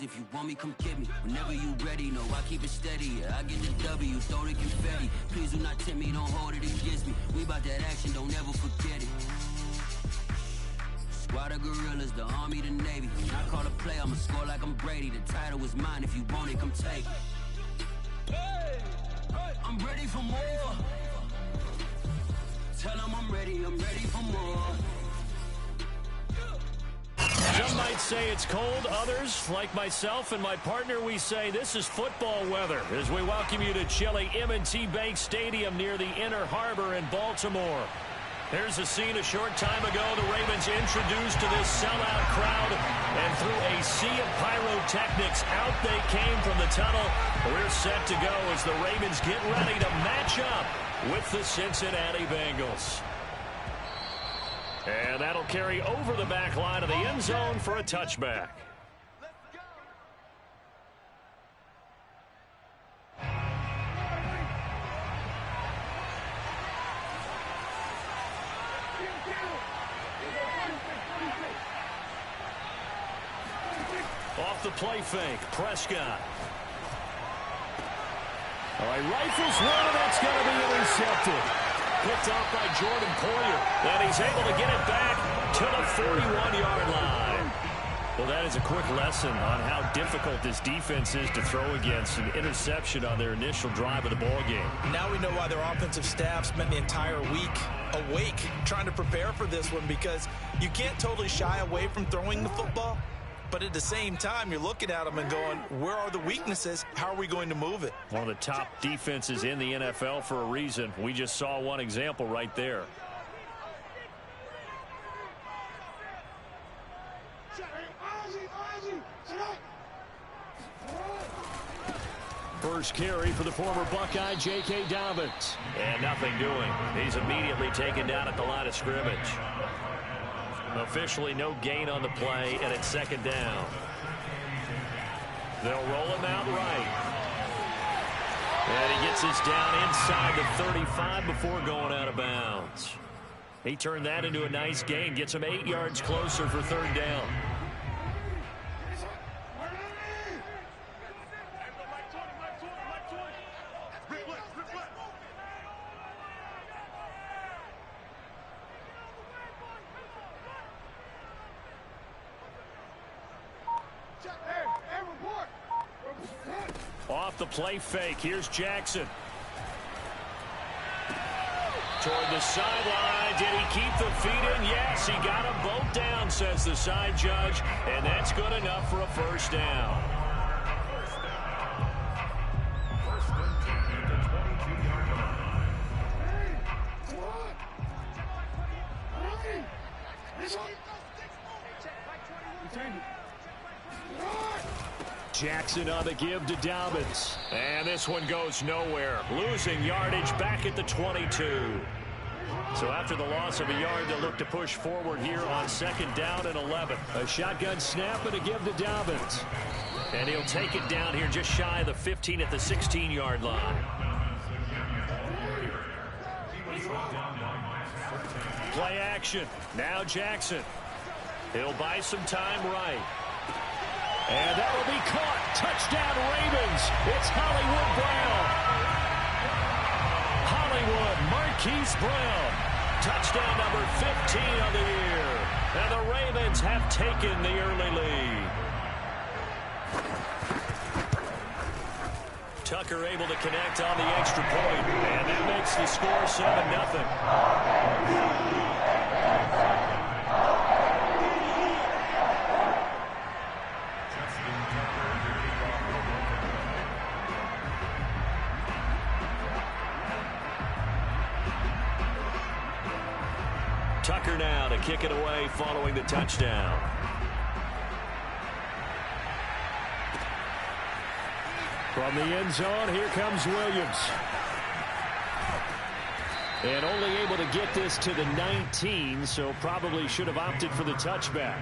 If you want me, come get me. Whenever you ready, no, I keep it steady. Yeah, I get the W, throw the confetti. Please do not tempt me, don't hold it against me. We about that action, don't ever forget it. Squad of gorillas, the army, the navy. When I call a play, I'ma score like I'm Brady. The title is mine, if you want it, come take it. I'm ready for more. Tell them I'm ready for more. Some might say it's cold. Others, like myself and my partner, we say this is football weather as we welcome you to chilly M&T Bank Stadium near the Inner Harbor in Baltimore. Here's a scene a short time ago. The Ravens introduced to this sellout crowd, and through a sea of pyrotechnics, out they came from the tunnel. We're set to go as the Ravens get ready to match up with the Cincinnati Bengals. And that'll carry over the back line of the end zone for a touchback. Off the play fake, Prescott. All right, rifles one, and that's going to be intercepted. Picked off by Jordan Poyer, and he's able to get it back to the 41-yard line. Well, that is a quick lesson on how difficult this defense is to throw against. An interception on their initial drive of the ballgame. Now we know why their offensive staff spent the entire week awake trying to prepare for this one, because you can't totally shy away from throwing the football. But at the same time, you're looking at them and going, where are the weaknesses? How are we going to move it? One of the top defenses in the NFL for a reason. We just saw one example right there. First carry for the former Buckeye, J.K. Dobbins. And nothing doing. He's immediately taken down at the line of scrimmage. Officially no gain on the play, and it's second down. They'll roll him out right. And he gets us down inside the 35 before going out of bounds. He turned that into a nice gain, gets him 8 yards closer for third down. Off the play fake, here's Jackson. Toward the sideline, did he keep the feet in? Yes, he got them both down, says the side judge, and that's good enough for a first down. Jackson on the give to Dobbins. And this one goes nowhere. Losing yardage back at the 22. So after the loss of a yard, they'll look to push forward here on second down and 11. A shotgun snap and a give to Dobbins. And he'll take it down here just shy of the 15 at the 16-yard line. Play action. Now Jackson. He'll buy some time right. And that will be caught. Touchdown, Ravens. It's Hollywood Brown. Hollywood Marquise Brown. Touchdown number 15 of the year. And the Ravens have taken the early lead. Tucker able to connect on the extra point. And that makes the score 7-0. Tucker now to kick it away following the touchdown. From the end zone, here comes Williams. And only able to get this to the 19, so probably should have opted for the touchback.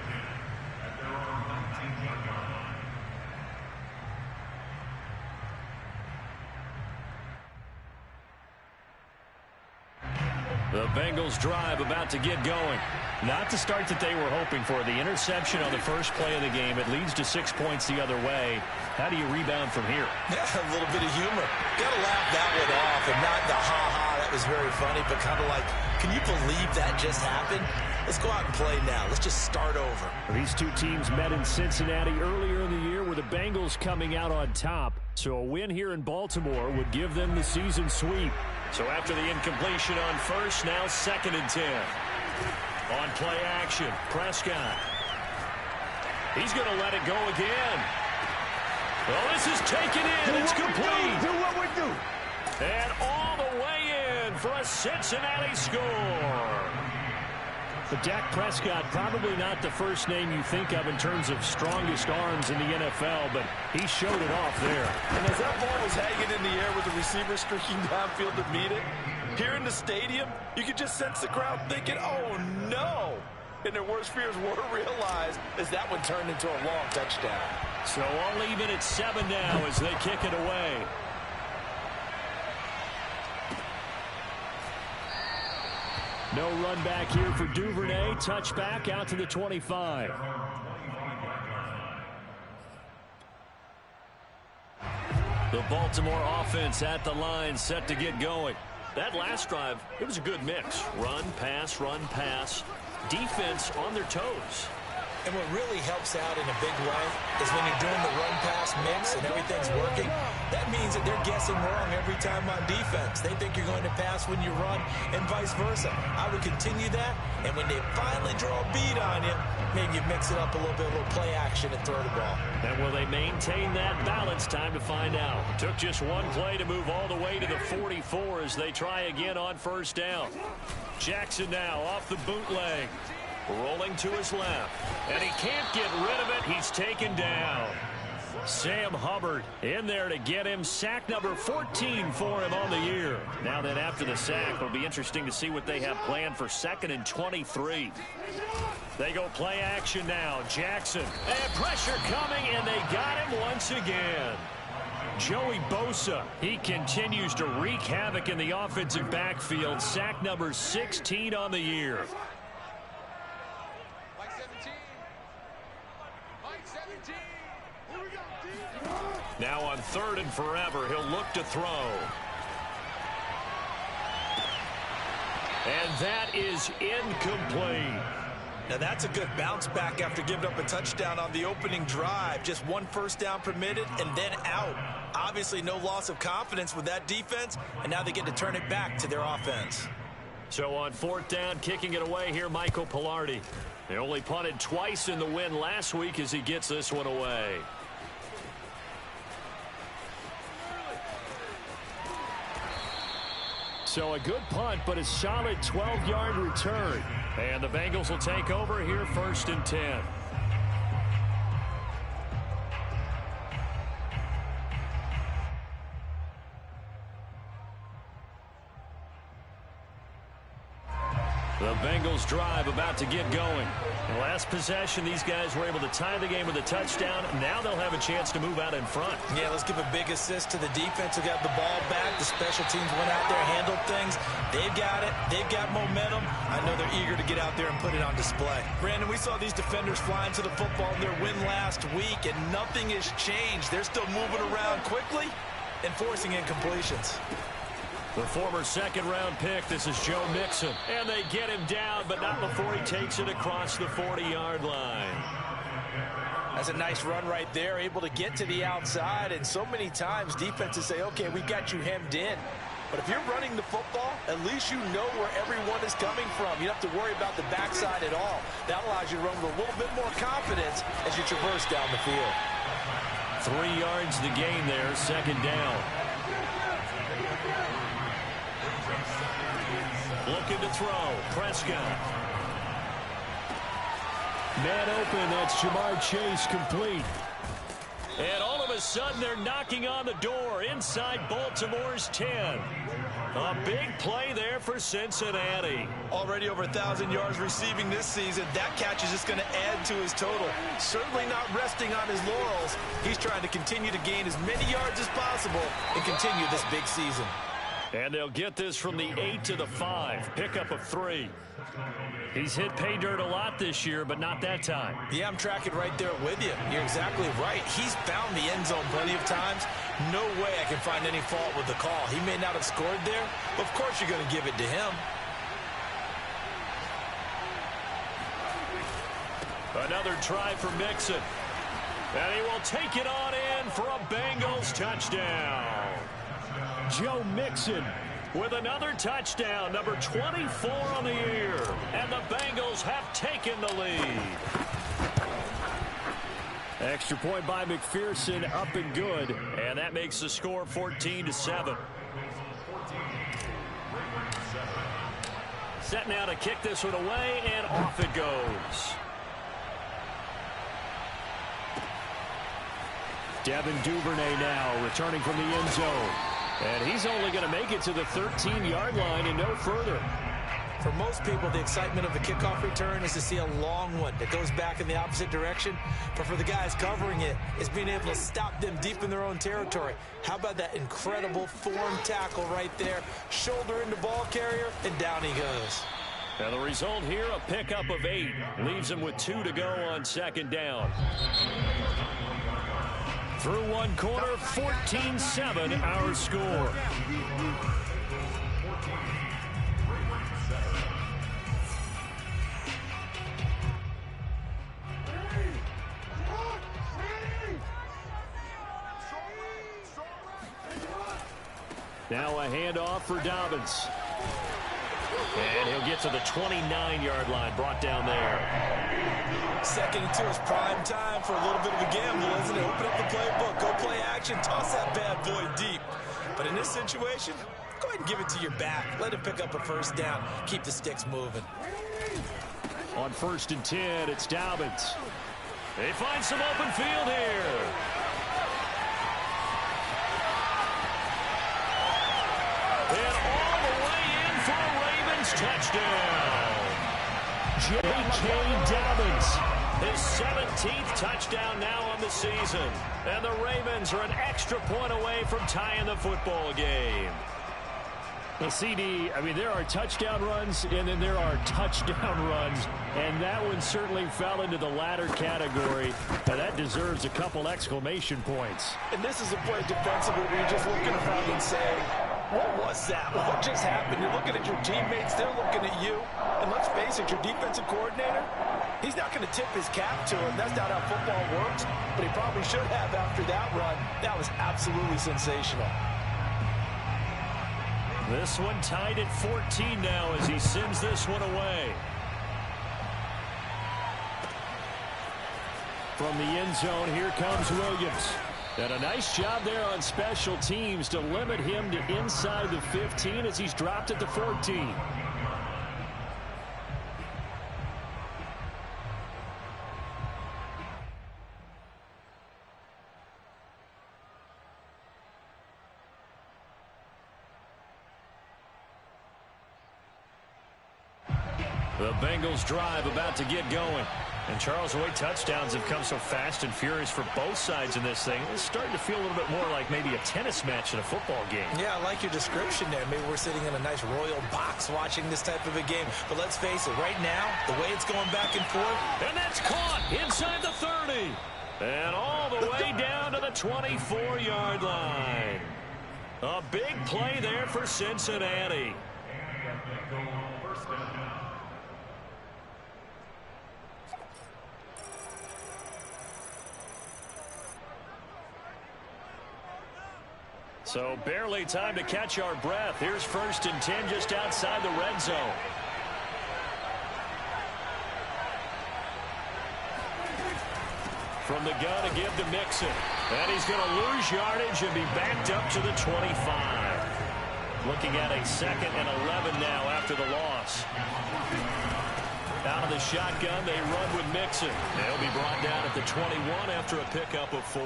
The Bengals drive about to get going. Not the start that they were hoping for. The interception on the first play of the game. It leads to 6 points the other way. How do you rebound from here? Yeah, a little bit of humor. Got to laugh that one off and not the ha-ha. That was very funny, but kind of like, can you believe that just happened? Let's go out and play now. Let's just start over. These two teams met in Cincinnati earlier in the year with the Bengals coming out on top. So a win here in Baltimore would give them the season sweep. So after the incompletion on first, now 2nd and 10. On play action, Prescott. He's going to let it go again. Well, this is taken in. It's complete. Do what we do. And all the way in for a Cincinnati score. But Dak Prescott, probably not the first name you think of in terms of strongest arms in the NFL, but he showed it off there. And as that ball was hanging in the air with the receiver streaking downfield to meet it, here in the stadium, you could just sense the crowd thinking, oh, no. And their worst fears were realized as that one turned into a long touchdown. So all even at 7 now as they kick it away. No run back here for Duvernay. Touchback out to the 25. The Baltimore offense at the line, set to get going. That last drive, it was a good mix. Run, pass, defense on their toes. And what really helps out in a big way is when you're doing the run-pass mix and everything's working, that means that they're guessing wrong every time on defense. They think you're going to pass when you run and vice versa. I would continue that, and when they finally draw a beat on you, maybe you mix it up a little bit, a little play action and throw the ball. And will they maintain that balance? Time to find out. Took just one play to move all the way to the 44 as they try again on first down. Jackson now off the bootleg. Rolling to his left. And he can't get rid of it. He's taken down. Sam Hubbard in there to get him. Sack number 14 for him on the year. Now then, after the sack, it'll be interesting to see what they have planned for 2nd and 23. They go play action now. Jackson. And pressure coming, and they got him once again. Joey Bosa, he continues to wreak havoc in the offensive backfield. Sack number 16 on the year. Now on 3rd and forever, he'll look to throw. And that is incomplete. Now that's a good bounce back after giving up a touchdown on the opening drive. Just 1 first down permitted and then out. Obviously no loss of confidence with that defense, and now they get to turn it back to their offense. So on 4th down, kicking it away here, Michael Pilardi. They only punted twice in the win last week as he gets this one away. So a good punt, but a solid 12-yard return. And the Bengals will take over here 1st and 10. The Bengals drive about to get going. The last possession, these guys were able to tie the game with a touchdown. Now they'll have a chance to move out in front. Yeah, let's give a big assist to the defense who got the ball back. The special teams went out there, handled things. They've got it. They've got momentum. I know they're eager to get out there and put it on display. Brandon, we saw these defenders flying to the football in their win last week, and nothing has changed. They're still moving around quickly and forcing incompletions. The former 2nd-round pick, this is Joe Mixon. And they get him down, but not before he takes it across the 40-yard line. That's a nice run right there, able to get to the outside. And so many times defenses say, okay, we got you hemmed in. But if you're running the football, at least you know where everyone is coming from. You don't have to worry about the backside at all. That allows you to run with a little bit more confidence as you traverse down the field. 3 yards the gain there, 2nd down. Looking to throw. Prescott. Man open. That's Jamar Chase complete. And all of a sudden, they're knocking on the door inside Baltimore's 10. A big play there for Cincinnati. Already over 1,000 yards receiving this season. That catch is just going to add to his total. Certainly not resting on his laurels. He's trying to continue to gain as many yards as possible and continue this big season. And they'll get this from the 8 to the 5. Pickup of 3. He's hit pay dirt a lot this year, but not that time. Yeah, I'm tracking right there with you. You're exactly right. He's found the end zone plenty of times. No way I can find any fault with the call. He may not have scored there, but of course you're going to give it to him. Another try for Mixon. And he will take it on in for a Bengals touchdown. Joe Mixon with another touchdown, number 24 on the year. And the Bengals have taken the lead. Extra point by McPherson, up and good. And that makes the score 14-7. Set now to kick this one away, and off it goes. Devin Duvernay now returning from the end zone. And he's only going to make it to the 13-yard line and no further. For most people, the excitement of the kickoff return is to see a long one that goes back in the opposite direction. But for the guys covering it, it's being able to stop them deep in their own territory. How about that incredible form tackle right there? Shoulder into ball carrier, and down he goes. And the result here, a pickup of 8. Leaves him with 2 to go on second down. Through one quarter, 14-7 our score. Now a handoff for Dobbins. And he'll get to the 29-yard line, brought down there. Second and 2 is prime time for a little bit of a gamble, isn't it? Open up the playbook, go play action, toss that bad boy deep. But in this situation, go ahead and give it to your back. Let him pick up a first down. Keep the sticks moving. On 1st and 10, it's Dobbins. They find some open field here. And all the way in for a Ravens touchdown. J.K. Dobbins, his 17th touchdown now on the season. And the Ravens are an extra point away from tying the football game. Well, CD, I mean, there are touchdown runs, and then there are touchdown runs, and that one certainly fell into the latter category. Now, that deserves a couple exclamation points. And this is a play defensively where you're just looking around and saying, what was that? What just happened? You're looking at your teammates, they're looking at you. And let's face it, your defensive coordinator, he's not going to tip his cap to him. That's not how football works, but he probably should have after that run. That was absolutely sensational. This one tied at 14 now as he sends this one away. From the end zone, here comes Williams. And a nice job there on special teams to limit him to inside the 15 as he's dropped at the 14. The Bengals drive about to get going. And Charles, the way touchdowns have come so fast and furious for both sides in this thing, it's starting to feel a little bit more like maybe a tennis match in a football game. Yeah, I like your description there. Maybe we're sitting in a nice royal box watching this type of a game. But let's face it, right now, the way it's going back and forth. And that's caught inside the 30. And all the way down to the 24-yard line. A big play there for Cincinnati. So barely time to catch our breath. Here's 1st and 10 just outside the red zone. From the gun to give to Mixon. And he's going to lose yardage and be backed up to the 25. Looking at a 2nd and 11 now after the loss. Out of the shotgun, they run with Mixon. They'll be brought down at the 21 after a pickup of 4.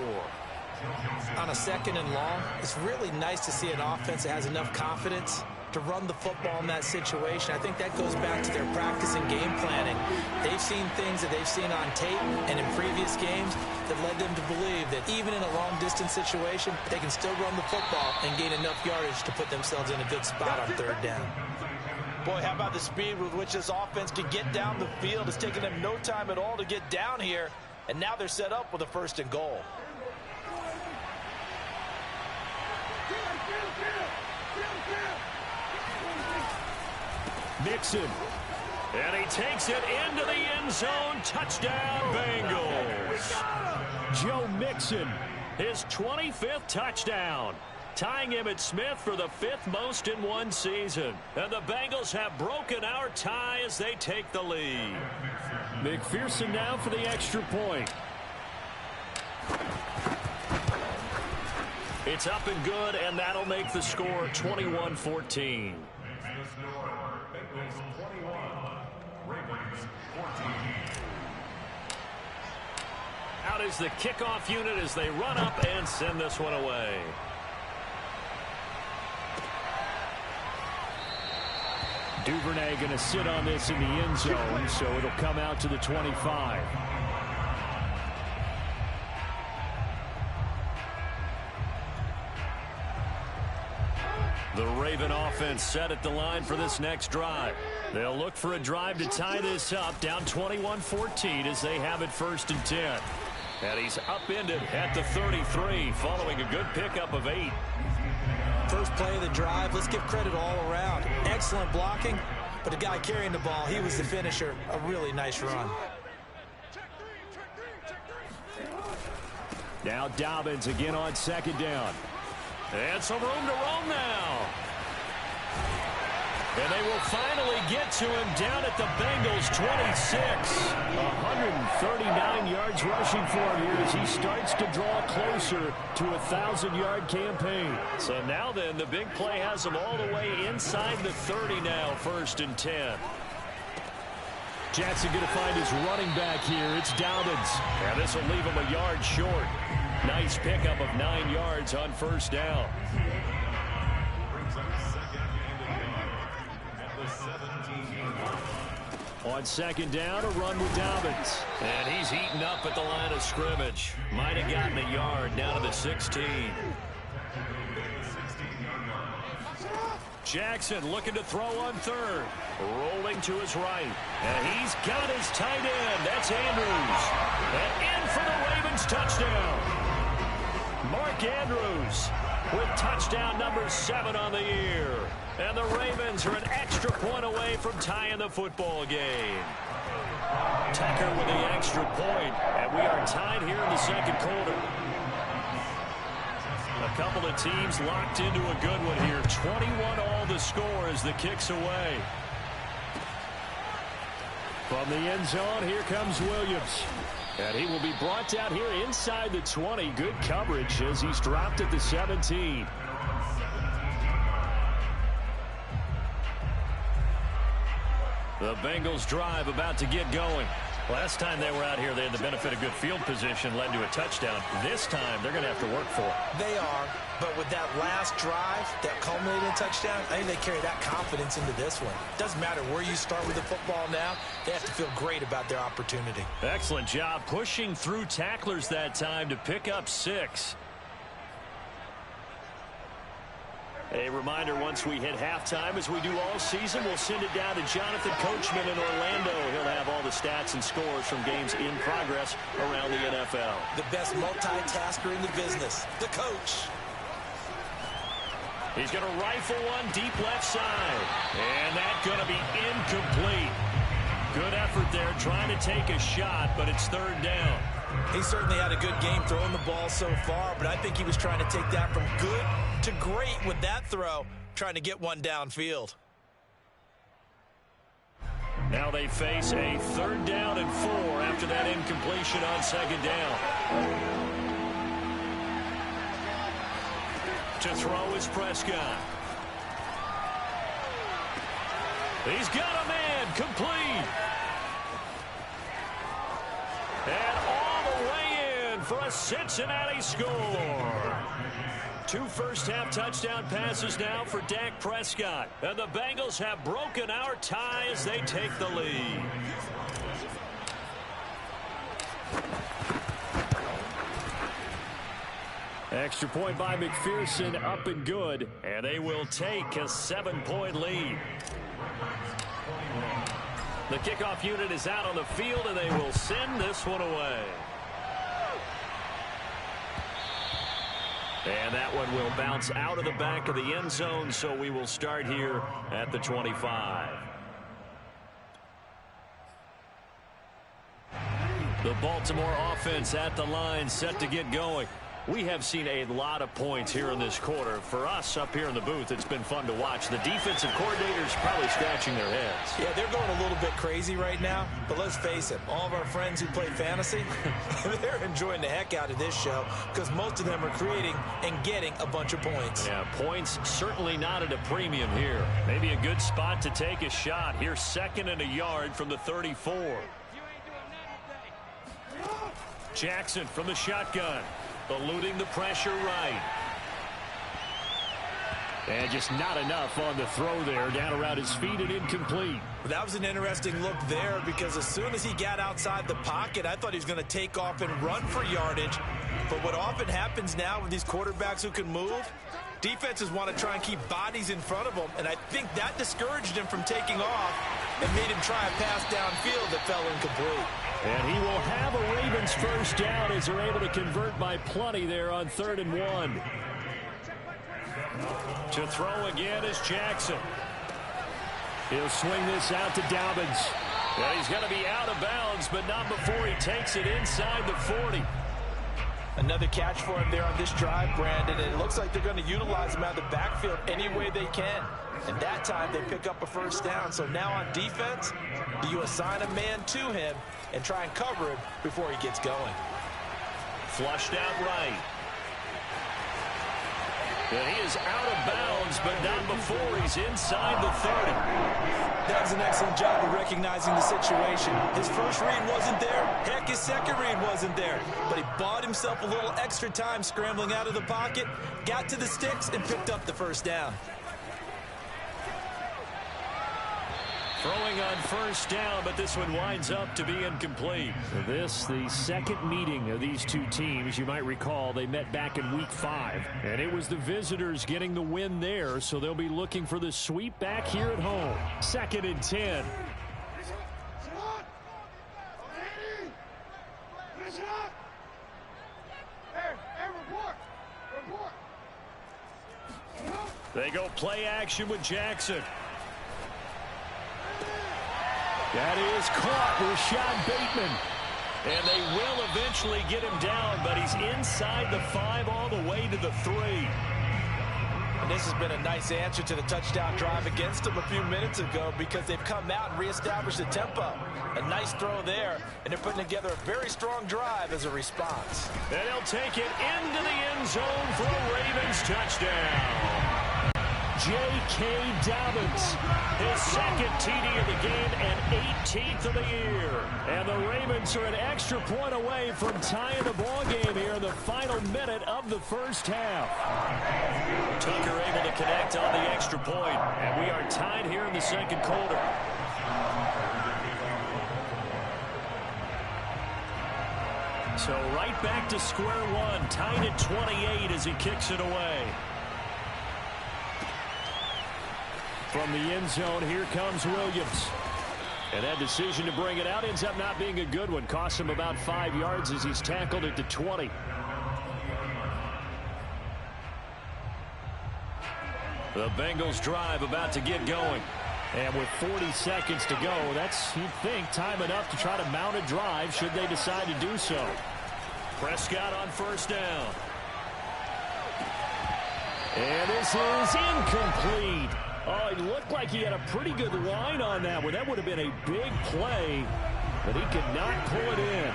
On a 2nd and long, it's really nice to see an offense that has enough confidence to run the football in that situation. I think that goes back to their practice and game planning. They've seen things that they've seen on tape and in previous games that led them to believe that even in a long-distance situation, they can still run the football and gain enough yardage to put themselves in a good spot on third down. Boy, how about the speed with which this offense can get down the field? It's taken them no time at all to get down here, and now they're set up with a 1st and goal. Mixon. And he takes it into the end zone. Touchdown, Bengals. Joe Mixon, his 25th touchdown, tying Emmitt Smith for the 5th most in one season. And the Bengals have broken our tie as they take the lead. McPherson now for the extra point. It's up and good, and that'll make the score 21-14. Out is the kickoff unit as they run up and send this one away. Duvernay going to sit on this in the end zone, so it'll come out to the 25. The Raven offense set at the line for this next drive. They'll look for a drive to tie this up, down 21-14 as they have it 1st and 10. And he's upended at the 33 following a good pickup of 8. First play of the drive, let's give credit all around. Excellent blocking, but the guy carrying the ball, he was the finisher. A really nice run. Now Dobbins again on 2nd down. And some room to roam now. And they will finally get to him down at the Bengals 26. 139 yards rushing for him here as he starts to draw closer to a 1,000-yard campaign. So now then, the big play has him all the way inside the 30 now, 1st and 10. Jackson going to find his running back here. It's Dobbins. And this will leave him a yard short. Nice pickup of 9 yards on 1st down. On 2nd down, a run with Dobbins. And he's eaten up at the line of scrimmage. Might have gotten a yard down to the 16. Jackson looking to throw on 3rd. Rolling to his right. And he's got his tight end. That's Andrews. And in for the Ravens touchdown. Mark Andrews with touchdown number 7 on the year. And the Ravens are an extra point away from tying the football game. Tucker with the extra point, and we are tied here in the 2nd quarter. A couple of teams locked into a good one here. 21 all the score as the kick's away. From the end zone, here comes Williams. And he will be brought down here inside the 20. Good coverage as he's dropped at the 17. The Bengals drive about to get going. Last time they were out here, they had the benefit of good field position, led to a touchdown. This time, they're going to have to work for it. They are, but with that last drive that culminated in a touchdown, I think they carry that confidence into this one. Doesn't matter where you start with the football now, they have to feel great about their opportunity. Excellent job pushing through tacklers that time to pick up 6. A reminder, once we hit halftime, as we do all season, we'll send it down to Jonathan Coachman in Orlando. He'll have all the stats and scores from games in progress around the NFL. The best multitasker in the business, the coach. He's going to rifle one deep left side. And that's going to be incomplete. Good effort there, trying to take a shot, but it's 3rd down. He certainly had a good game throwing the ball so far, but I think he was trying to take that from good to great with that throw, trying to get one downfield. Now they face a 3rd down and 4 after that incompletion on 2nd down. To throw is Prescott. He's got a man, complete. And all the way in for a Cincinnati score. 2 first-half touchdown passes now for Dak Prescott. And the Bengals have broken our tie as they take the lead. Extra point by McPherson, up and good. And they will take a 7-point lead. The kickoff unit is out on the field, and they will send this one away. And that one will bounce out of the back of the end zone, so we will start here at the 25. The Baltimore offense at the line, set to get going. We have seen a lot of points here in this quarter. For us up here in the booth, it's been fun to watch. The defensive coordinators probably scratching their heads. Yeah, they're going a little bit crazy right now. But let's face it, all of our friends who play fantasy, they're enjoying the heck out of this show because most of them are creating and getting a bunch of points. Yeah, points certainly not at a premium here. Maybe a good spot to take a shot. Here's 2nd and a yard from the 34. Jackson from the shotgun. Eluding the pressure right. And just not enough on the throw there. Down around his feet and incomplete. That was an interesting look there because as soon as he got outside the pocket, I thought he was going to take off and run for yardage. But what often happens now with these quarterbacks who can move, defenses want to try and keep bodies in front of them. And I think that discouraged him from taking off and made him try a pass downfield that fell incomplete. And he will have a Ravens first down as they're able to convert by plenty there on 3rd and 1. To throw again is Jackson. He'll swing this out to Dobbins. Well, he's going to be out of bounds, but not before he takes it inside the 40. Another catch for him there on this drive, Brandon, and it looks like they're going to utilize him out of the backfield any way they can. And that time they pick up a first down. So now on defense, do you assign a man to him and try and cover him before he gets going? Flushed out right. And he is out of bounds, but not before he's inside the 30. That was an excellent job of recognizing the situation. His first read wasn't there. Heck, his second read wasn't there. But he bought himself a little extra time scrambling out of the pocket, got to the sticks, and picked up the first down. Throwing on first down, but this one winds up to be incomplete. This, the second meeting of these two teams. You might recall they met back in Week 5, and it was the visitors getting the win there, so they'll be looking for the sweep back here at home. 2nd and 10. They go play action with Jackson. That is caught, Rashad Bateman. And they will eventually get him down, but he's inside the 5 all the way to the 3. And this has been a nice answer to the touchdown drive against them a few minutes ago because they've come out and reestablished the tempo. A nice throw there, and they're putting together a very strong drive as a response. And they'll take it into the end zone for a Ravens touchdown. J.K. Dobbins, his 2nd TD of the game and 18th of the year. And the Ravens are an extra point away from tying the ball game here in the final minute of the first half. Tucker able to connect on the extra point, and we are tied here in the second quarter. So right back to square one, tied at 28 as he kicks it away. From the end zone, here comes Williams. And that decision to bring it out ends up not being a good one. Costs him about 5 yards as he's tackled at the 20. The Bengals drive about to get going. And with 40 seconds to go, that's, you'd think, time enough to try to mount a drive should they decide to do so. Prescott on first down. And this is incomplete. Oh, it looked like he had a pretty good line on that one. That would have been a big play, but he could not pull it in.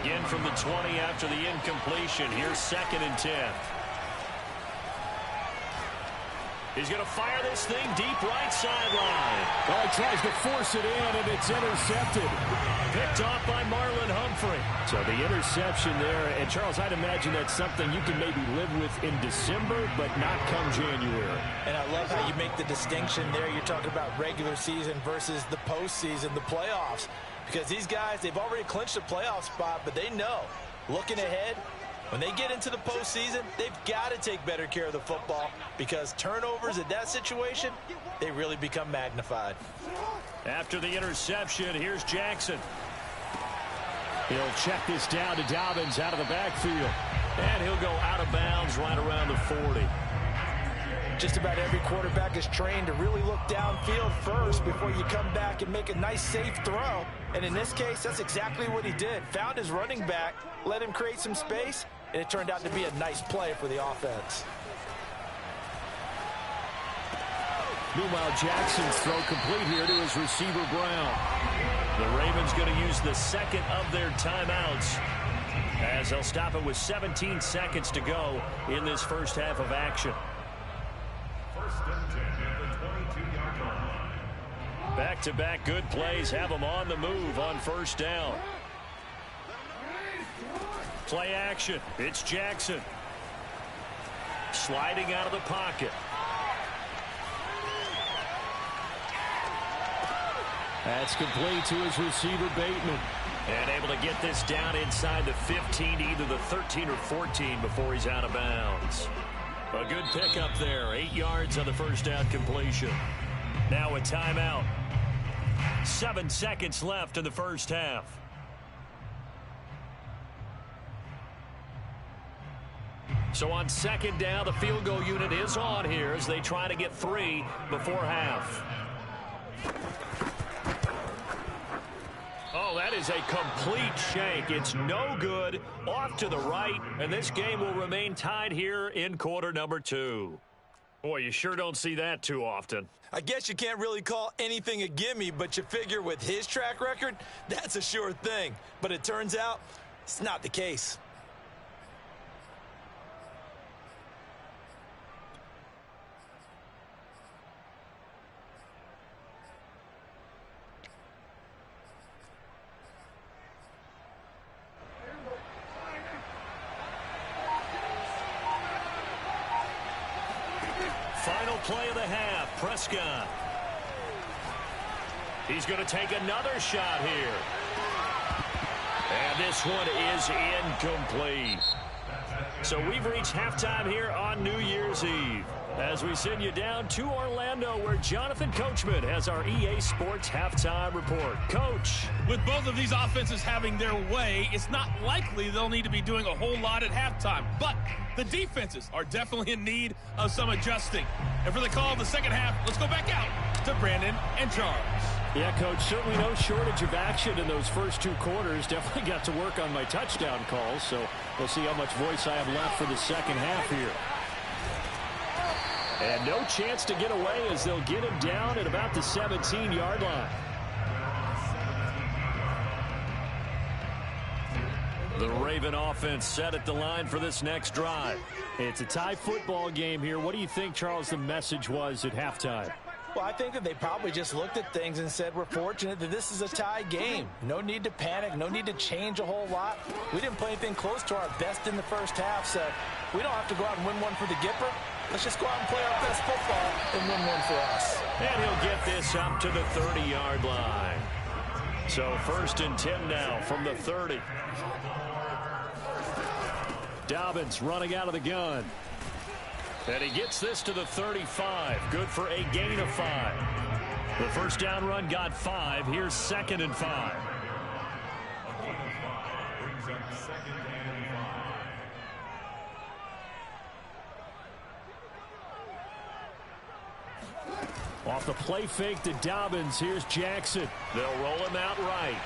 Again from the 20 after the incompletion. Here's 2nd and 10. He's going to fire this thing deep right sideline. Oh, he tries to force it in, and it's intercepted. Picked off by Marlon Humphrey. So the interception there, and Charles, I'd imagine that's something you can maybe live with in December, but not come January. And I love how you make the distinction there. You're talking about regular season versus the postseason, the playoffs. Because these guys, they've already clinched a playoff spot, but they know, looking ahead, when they get into the postseason, they've got to take better care of the football because turnovers in that situation, they really become magnified. After the interception, here's Jackson. He'll check this down to Dobbins out of the backfield. And he'll go out of bounds right around the 40. Just about every quarterback is trained to really look downfield first before you come back and make a nice, safe throw. And in this case, that's exactly what he did. Found his running back, let him create some space, and it turned out to be a nice play for the offense. Meanwhile, Jackson's throw complete here to his receiver, Brown. The Ravens going to use the second of their timeouts as they'll stop it with 17 seconds to go in this first half of action. Back-to-back good plays have them on the move on first down. Play action. It's Jackson. Sliding out of the pocket. That's complete to his receiver, Bateman. And able to get this down inside the 15 to either the 13 or 14 before he's out of bounds. A good pickup there. 8 yards on the first down completion. Now a timeout. 7 seconds left in the first half. So on second down, the field goal unit is on here as they try to get 3 before half. Oh, that is a complete shank. It's no good. Off to the right, and this game will remain tied here in quarter number 2. Boy, you sure don't see that too often. I guess you can't really call anything a gimme, but you figure with his track record, that's a sure thing. But it turns out it's not the case. Final play of the half, Prescott. He's going to take another shot here. And this one is incomplete. So we've reached halftime here on New Year's Eve as we send you down to Orlando where Jonathan Coachman has our EA Sports halftime report. Coach. With both of these offenses having their way, it's not likely they'll need to be doing a whole lot at halftime. But the defenses are definitely in need of some adjusting. And for the call of the second half, let's go back out to Brandon and Charles. Yeah, Coach, certainly no shortage of action in those first 2 quarters. Definitely got to work on my touchdown calls, so we'll see how much voice I have left for the second half here. And no chance to get away as they'll get him down at about the 17-yard line. The Raven offense set at the line for this next drive. It's a tie football game here. What do you think, Charles, the message was at halftime? Well, I think that they probably just looked at things and said, we're fortunate that this is a tie game. No need to panic. No need to change a whole lot. We didn't play anything close to our best in the first half, so we don't have to go out and win one for the Gipper. Let's just go out and play our best football and win one for us. And he'll get this up to the 30-yard line. So 1st and 10 now from the 30. Dobbins running out of the gun. And he gets this to the 35. Good for a gain of 5. The first down run got 5. Here's 2nd and 5. Off the play fake to Dobbins. Here's Jackson. They'll roll him out right.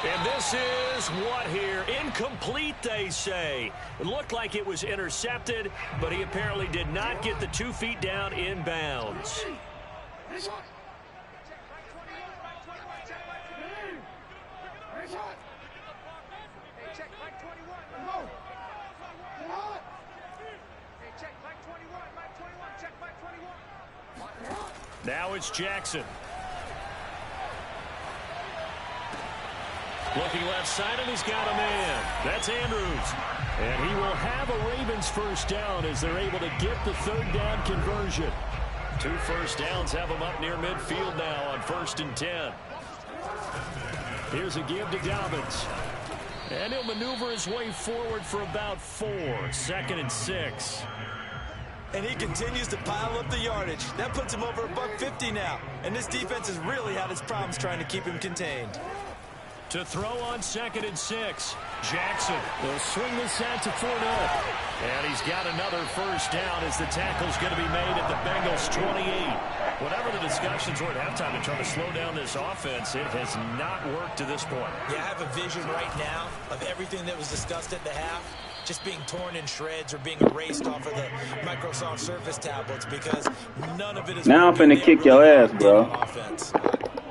And this is what here? Incomplete, they say. It looked like it was intercepted, but he apparently did not get the 2 feet down in bounds. Check, Mike 21, check, Mike Now it's Jackson. Looking left side, and he's got a man. That's Andrews. And he will have a Ravens first down as they're able to get the third down conversion. 2 first downs have them up near midfield now on 1st and 10. Here's a give to Dobbins. And he'll maneuver his way forward for about 4. 2nd and 6. And he continues to pile up the yardage. That puts him over $150 now. And this defense has really had its problems trying to keep him contained. To throw on 2nd and 6. Jackson will swing this out to Fournette. And he's got another first down as the tackle's going to be made at the Bengals 28. Whatever the discussions were at halftime to try to slow down this offense, it has not worked to this point. Yeah, I have a vision right now of everything that was discussed at the half just being torn in shreds or being erased off of the Microsoft Surface tablets because none of it is... Now I'm finna kick your ass, bro.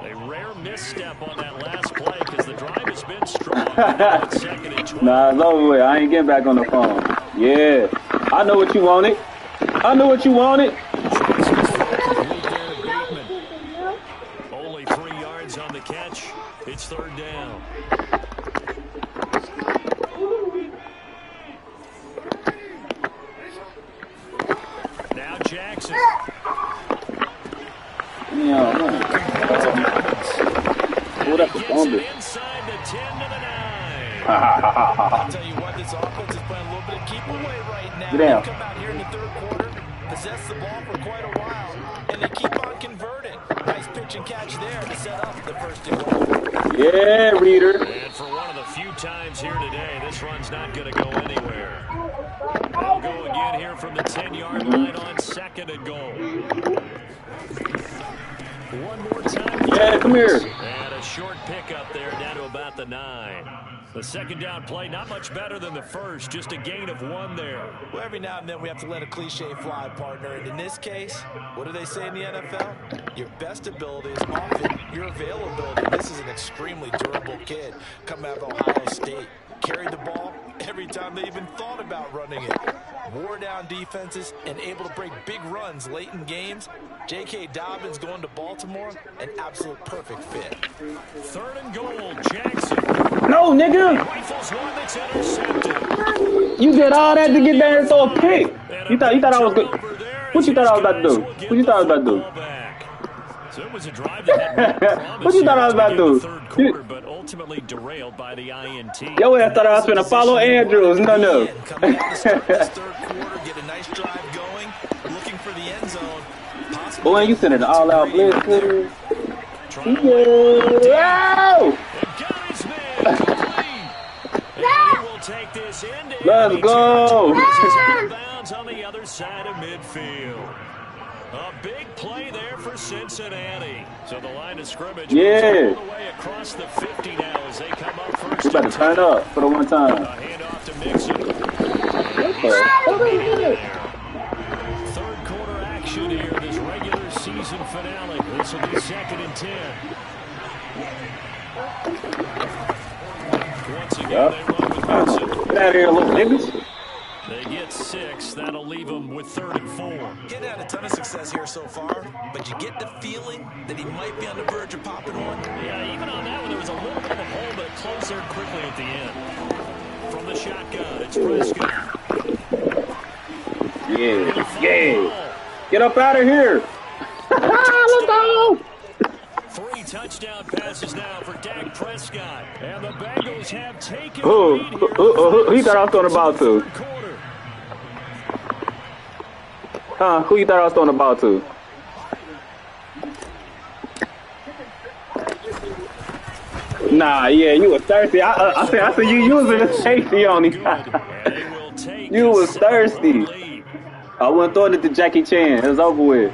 A rare misstep on that last play because the drive has been strong. 2nd and 20. Nah, it's over with. I ain't getting back on the phone. Yeah. I know what you wanted. I know what you wanted. Only 3 yards on the catch. It's 3rd down. Now Jackson. Yeah, man. What up, Gets it inside the 10 to the 9. I'll tell you what, this offense is playing a little bit of keep away right now. Get down. They come out here in the 3rd quarter, possess the ball for quite a while, and they keep on converting. Nice pitch and catch there to set up the first and goal. Yeah, Reader. And for one of the few times here today, this run's not going to go anywhere. They'll go again here from the 10-yard line on 2nd and goal. One more time. Yeah, come here. And a short pickup there down to about the 9. The 2nd down play, not much better than the first, just a gain of 1 there. Well, every now and then we have to let a cliche fly, partner. And in this case, what do they say in the NFL? Your best ability is often your availability. This is an extremely durable kid coming out of Ohio State. Carried the ball every time they even thought about running it. Wore down defenses and able to break big runs late in games. J.K. Dobbins going to Baltimore, an absolute perfect fit. 3rd and goal, Jackson. No, nigga. Rifles one that's intercepted. You did all that to get there and throw a pick. You thought I was good. What you thought I was about to do? What you thought I was about to do? So it was a drive that had promise. What you thought I was about to do? 3rd quarter, but ultimately derailed by the INT. Yo, I thought I was finna follow Andrews. No. Coming out to start this 3rd quarter, get a nice drive going, looking for the end zone. Boy, you sending an all-out blitz, dude. Yeah. Let's go. On the other side of midfield. A big play there for Cincinnati. So the line of scrimmage all the way across the 50 now as they come up first. You better turn up for the one time. A handoff to Mixon. 3rd quarter action here, this regular season finale. This will be 2nd and 10. Once again, they run with Mixon. Get out of here, little niggas. They get 6. That'll leave them with 3rd and 4. Getting had a ton of success here so far, but you get the feeling that he might be on the verge of popping one. Yeah, even on that one, there was a little bit of a hole, but it closed there quickly at the end. From the shotgun, it's Prescott. Yeah. Get up out of here. Let's go. 3 touchdown passes now for Dak Prescott. And the Bengals have taken Who you thought I was throwing the ball to? Who you thought I was throwing the ball to? Nah, yeah, you was thirsty. I said you using the safety on him. You was thirsty. I wasn't throwing it to Jackie Chan. It was over with.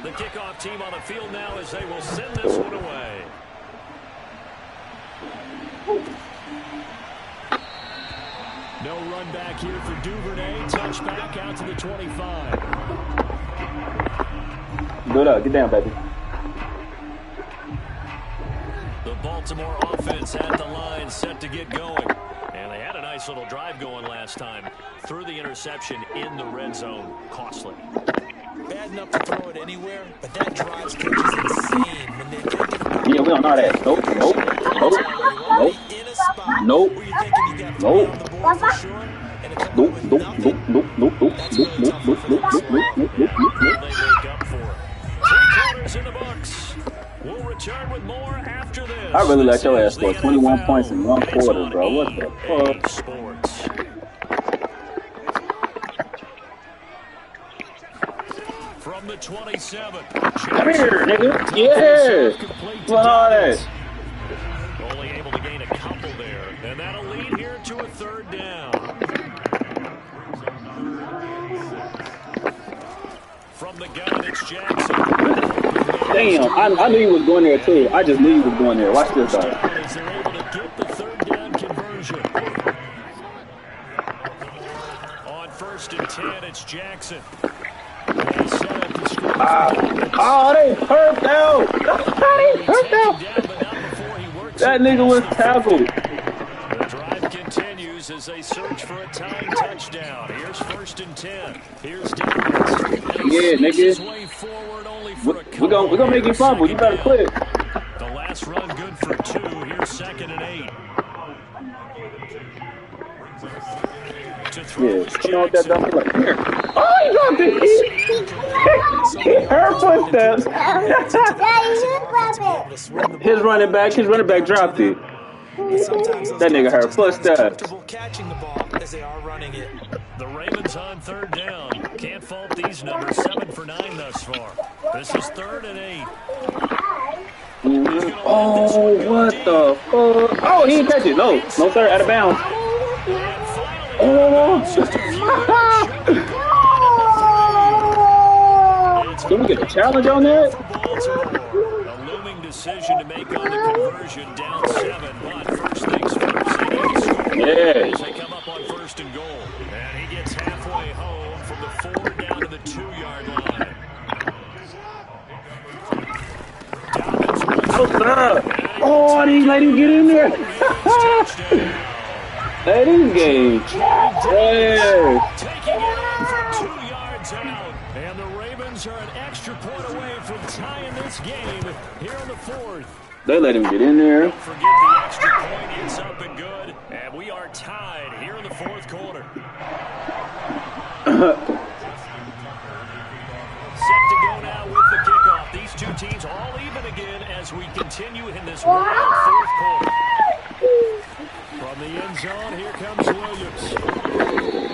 The kickoff team on the field now as they will send this one away. No run back here for Duvernay. Touchback out to the 25. Good up. Get down, baby. The Baltimore offense at the line, set to get going. And they had a nice little drive going last time. Through the interception in the red zone. Costly. Bad enough to throw it anywhere, but that drives coaches insane when they're thinking about Yeah, we don't know that. Nope, nope, nope, nope, in a spot nope, where you're thinking you got three nope, on the board for sure, and to come nope, up with nope, nothing, nope, nope, nope, that's nope, really nope, tough nope, for nope, them to nope, swallow. nope, nope, nope, They nope. wake up for it. 3 quarters in the books. We'll return with more after this. I really let This your is ass score the 21 NFL, points in one and it's quarter, on bro. What the EA fuck? Sports. From the 27. Come here, nigga. Yeah. What's all that? Only able to gain a couple there, and that'll lead here to a 3rd down. From the gun, it's Jackson. Damn, I knew he was going there too. I just knew he was going there. Watch this, though. As they're able to get the 3rd down conversion. On 1st and 10, it's Jackson. They set up the screen. Oh, they hurt out. They hurt out. That nigga was tackled. The drive continues as they search for a tying touchdown. Here's 1st and 10. Here's Dallas. Yeah, nigga. We're gonna make you fumble. You better quit. The last run good for 2. Here's 2nd and 8. Yeah, come on with that dump. Like, here. Oh, he dropped it. He hurt footsteps. His running back dropped it. That nigga hurt footsteps. Catching the ball as they are running it. The Ravens on 3rd down. Can't fault these numbers. 7 for 9 thus far. This is 3rd and 8. Oh, what the fuck? Oh, he didn't catch it. No, sir, out of bounds. Oh. Can we get a challenge on that? A looming decision to make on the conversion, down 7, but first things first, they need to score. Yeah. As they come up on 1st and goal. And he gets halfway home from the 4 down to the 2-yard line. Oh, they let him get in there. That is game. Yeah. Taking it in from 2 yards out. And the Ravens are an extra point away from tying this game here in the 4th. They let him get in there. Don't forget the extra point. It's up and good. And we are tied here in the 4th quarter. Set to go now with the kickoff. These two teams all even again as we continue in this wild 4th quarter. From the end zone, here comes Williams.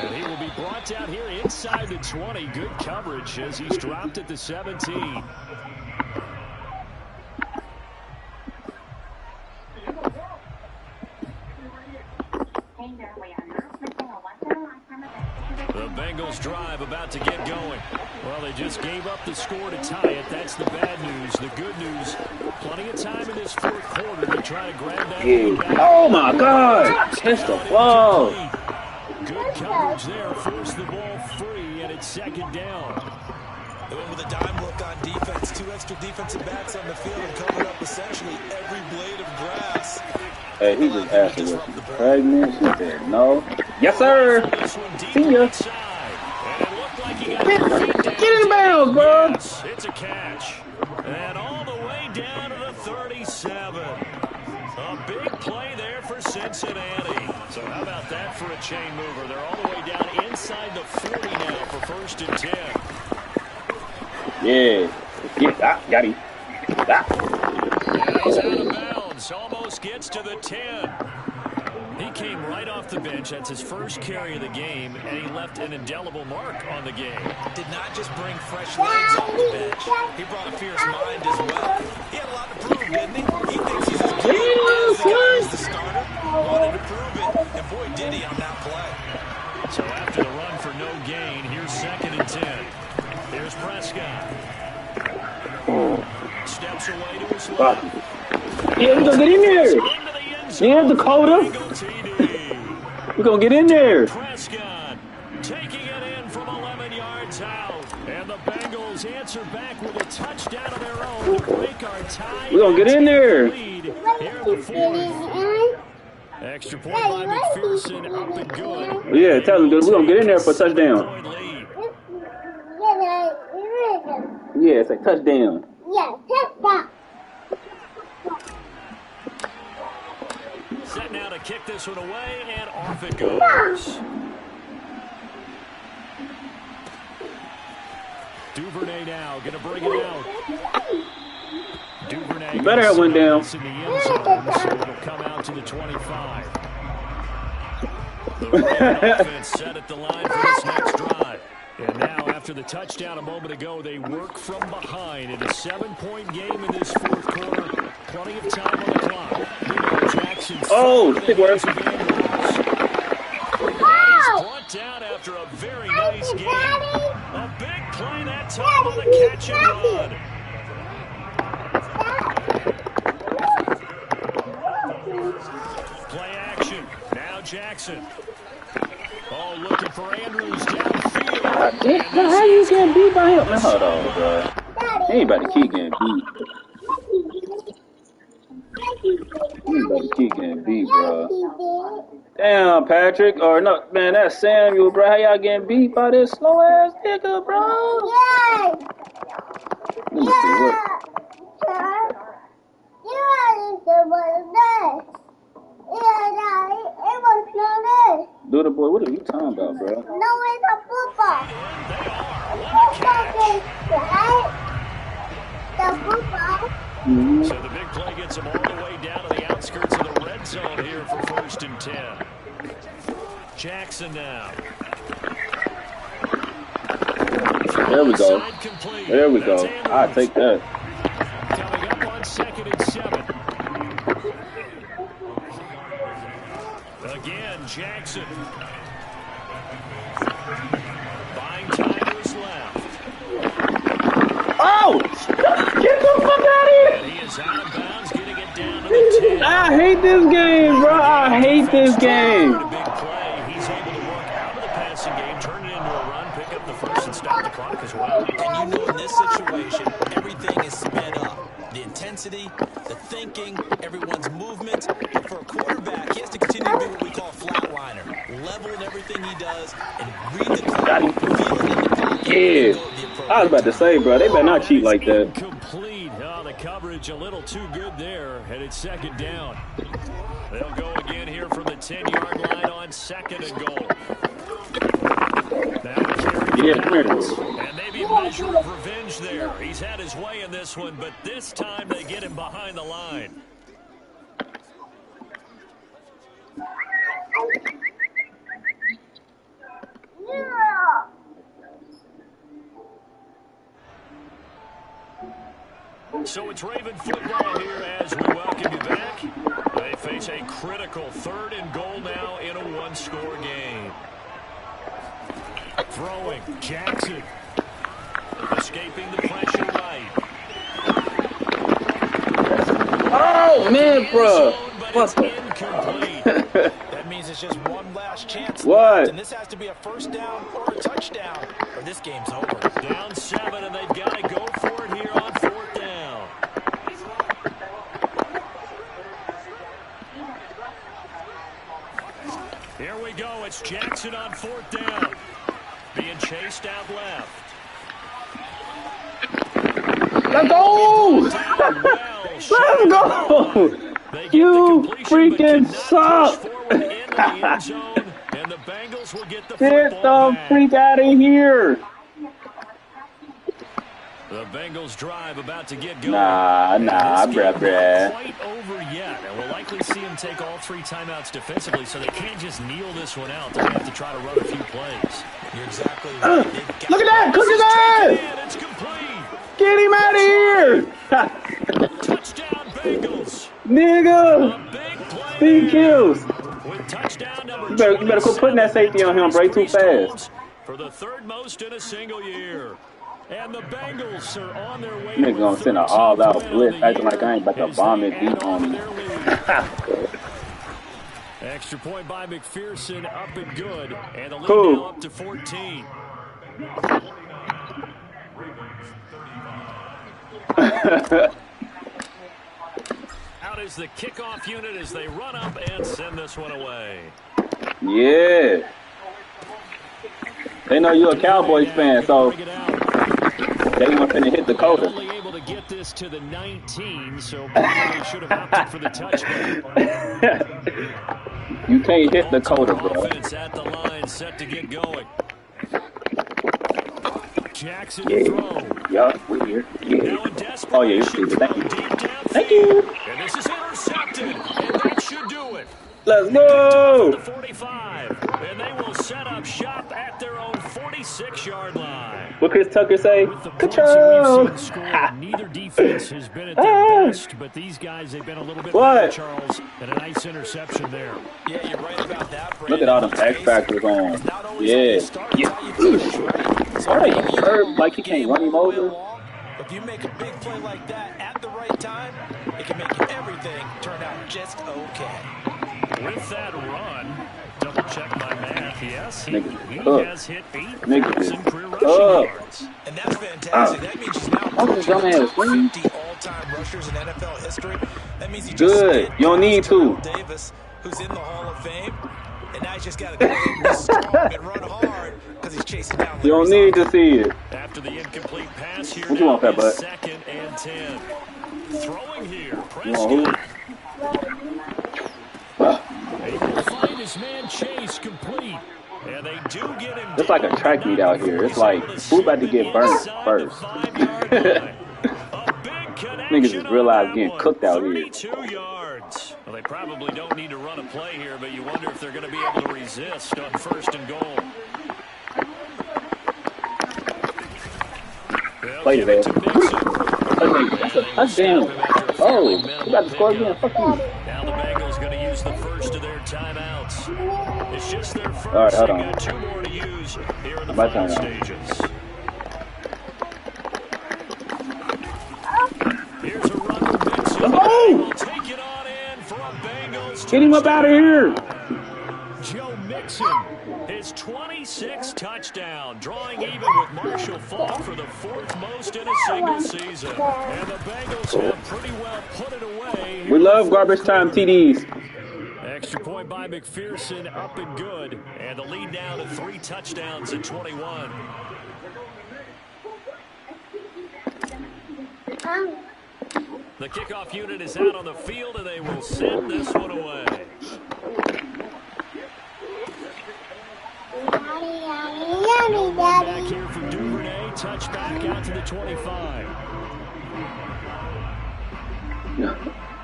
And he will be brought down here inside the 20. Good coverage as he's dropped at the 17. The Bengals drive about to get going. Well, they just gave up the score to tie it. That's the bad news. The good news, plenty of time in this 4th quarter to try to grab that lead back. Oh, my God. Catch the ball. Good coverage there. Force the ball free, and it's 2nd down. They went with a dime look on defense. 2 extra defensive backs on the field and covered up essentially every blade of grass. Hey, he just asked her was she pregnant. She said no. Yes, sir. See ya. Get in bounds, bro. Yes, it's a catch. And all the way down to the 37. A big play there for Cincinnati. So how about that for a chain mover? They're all the way down inside the 40 now for 1st and 10. Yeah. Got him. And he's out of bounds. Almost gets to the 10. He came right off the bench. That's his first carry of the game, and he left an indelible mark on the game. Did not just bring fresh legs off the bench. He brought a fierce mind as well. He had a lot to prove, didn't he? He thinks he's as good as the guy who's the starter. Wanted to prove it, and boy, did he on that play. So after the run for no gain, here's 2nd and 10. Here's Prescott. Steps away to his left. Yeah, we're going to get in there. Yeah, Dakota. We're going to get in there. Prescott taking it in from 11 yards out. And the Bengals answer back with a touchdown of their own to break our tie. We're going to get in there. Here in the 4th. Extra point by McPherson, up and good. Yeah, tell them, we're going to get in there for a touchdown. Yeah, it's a touchdown. Yeah, touchdown. Set now to kick this one away, and off it goes. Duvernay now going to bring it out. Duvernay better have went down. In the end zone, so it'll come out to the 25. The Raven offense set at the line for this next drive. And now, after the touchdown a moment ago, they work from behind in a 7-point game in this fourth quarter. Plenty of time on the clock. Jackson's stick work. And he's brought down after a very nice game. A big play that time on the catch and run. Play action. Now Jackson. Oh, looking for Andrews downfield. How you getting beat by him? Hold on, bro. He ain't about to keep getting beat. He ain't about to keep getting beat, bro. Damn, Patrick. Or no, man, that's Samuel, bro. How y'all getting beat by this slow ass nigga, bro? Yeah. Let me see what. You are the one this. Yeah, it was not this. Dude, boy, what are you talking about, bro? No, it's a football. The football. Mm-hmm. So the big play gets him all the way down to the outskirts of the red zone here for 1st and 10. Jackson now. There we go. There we go. I'll take that. Coming up on 2nd and 7. Again, Jackson. Buying time was left. Oh! Get the fuck out of here! And he is out of bounds, getting it down to the 10. I hate this game, bro. I hate this game. A big play. He's able to work out of the passing game, turn it into a run, pick up the first, and stop the clock as well. And you know in this situation, everything is sped up. The intensity, the thinking, everyone's movement. But for a quarterback, he has to continue to be what we call a flatliner. Level in everything he does and read the clock, feel it in the pocket. Yeah. I was about to say, bro, they better not cheat like that. Incomplete. Oh, the coverage a little too good there, and it's 2nd down. They'll go again here from the 10-yard line on 2nd and goal. And maybe a measure of revenge there. He's had his way in this one, but this time they get him behind the line. Yeah. So it's Raven football here as we welcome you back. They face a critical 3rd and goal now in a one-score game. Throwing, Jackson. Escaping the pressure right. Oh, man, bro. What's incomplete. That means it's just one last chance. What? And this has to be a first down or a touchdown, or this game's over. Down 7, and they've got to go for it here on 4th down. Here we go. It's Jackson on 4th down. Being chased out left. Let's go! Let's go! You freaking suck! And the Bengals will get the Get the freak out of here! The Bengals drive about to get going. Nah, bruh. Quite over yet, and we'll likely see him take all 3 timeouts defensively, so they can't just kneel this one out. They're going to have to try to run a few plays. You're exactly right. Look at that! Cook his ass! And it's complete. Get him out of here! Touchdown, Bengals. Nigga! A big play. Speed kills. With touchdown number You better quit putting that safety on him, bro. Too fast. For the 3rd most in a single year. And the Bengals are on their way. Nigga gonna send an all-out blitz, acting like I ain't about to bomb it deep on him. Extra point by McPherson, up and good. And the lead Cool. now up to 14. Out is the kickoff unit as they run up and send this one away. Yeah. They know you're a Cowboys fan, so They weren't finna hit the coda. Only able to get this to the 19, so probably should have opted for the touchdown. You can't hit the coda, bro. Offense at the line, set to get going. Jackson throw. Yeah, we're here. Yeah. Oh, yeah, you see it. Thank you. Thank you. And this is intercepted, and that should do it. Let's go. 45, and they will set up shop at their own 46-yard line. What Chris Tucker say? Control. Neither defense has been at their best, but these guys, they've been a little bit better, Charles, and a nice interception there. Yeah, you're right about that, Brandon. Look at all them X factors on. Yeah. Like he can't run him over. If you make a big play like that at the right time, it can make everything turn out just okay. With that run, double check my math. Yes, he has hit 8,000 career rushing yards. And that's fantastic. That means he's now 50 all-time rushers in NFL history. That means he just good. You don't need to. Davis, who's in the Hall of Fame, and now he's just got to go ahead and be strong and run hard because he's chasing down. You don't need to see it. After the incomplete pass here, what you want, that butt? 2nd and 10. Throwing here, Prescott. Able to find his man Chase complete. And they do get him. It's like a track meet out here. It's like, who about to get burnt first? Niggas just realized getting cooked out here. 32 yards. Well, they probably don't need to run a play here, but you wonder if they're going to be able to resist on 1st and goal. Play it, man. That's a touchdown. Oh, you got to score again. Fuck you. Now the Bengals going to use the first of their timeouts. It's just their first. All right, hold on. They got 2 more to use here in the final stages. Here's a run from Mixon. Oh! Take it on in for a Bengals. Get him up out of here. Joe Mixon, his 26th touchdown, drawing even with Marshall Faulk for the 4th most in a single season. And the Bengals have pretty well put it away. We love garbage time TDs. Extra point by McPherson, up and good. And the lead now to 3 touchdowns at 21. The kickoff unit is out on the field, and they will send this one away. Back here for Duvernay, touchback out to the 25.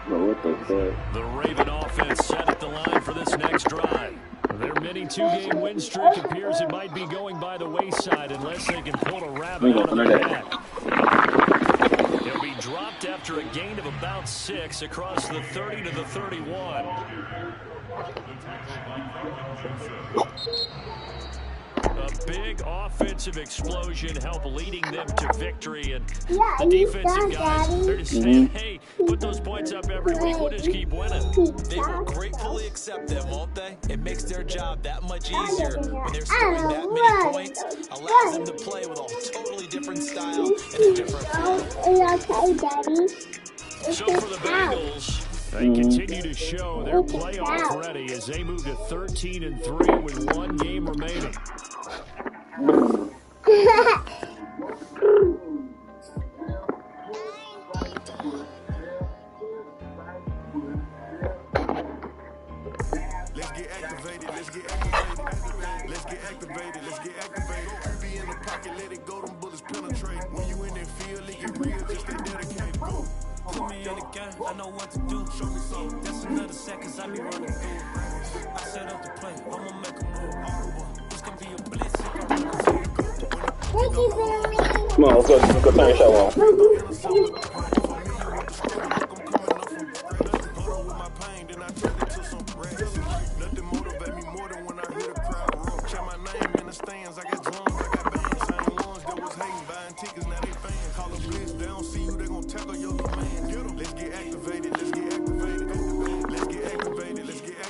What the fuck? The Raven offense set at the line for this next drive. Their mini 2-game win streak appears it might be going by the wayside unless they can pull a rabbit out of their hat. He'll be dropped after a gain of about 6 across the 30 to the 31. A big offensive explosion helped leading them to victory, and the defensive guys, they're just saying, hey, put those points up every week, we'll just keep winning. They will gratefully accept them, won't they? It makes their job that much easier when they're scoring that many points, allows them to play with a totally different style and a different feel. So for the Bengals, they continue to show they're playoff ready as they move to 13-3 with 1 game remaining. Let's get activated. Let's get activated. Be in the pocket, let it go. Them bullets penetrate. When you in that field, it get real. Just stay dedicated. Go. Put me in the game, I know what to do. Show me something. That's another seconds I be running through. I set up the play, I'ma make a move. It's gonna be a blitz if I run. Come on, let's go turn your show on.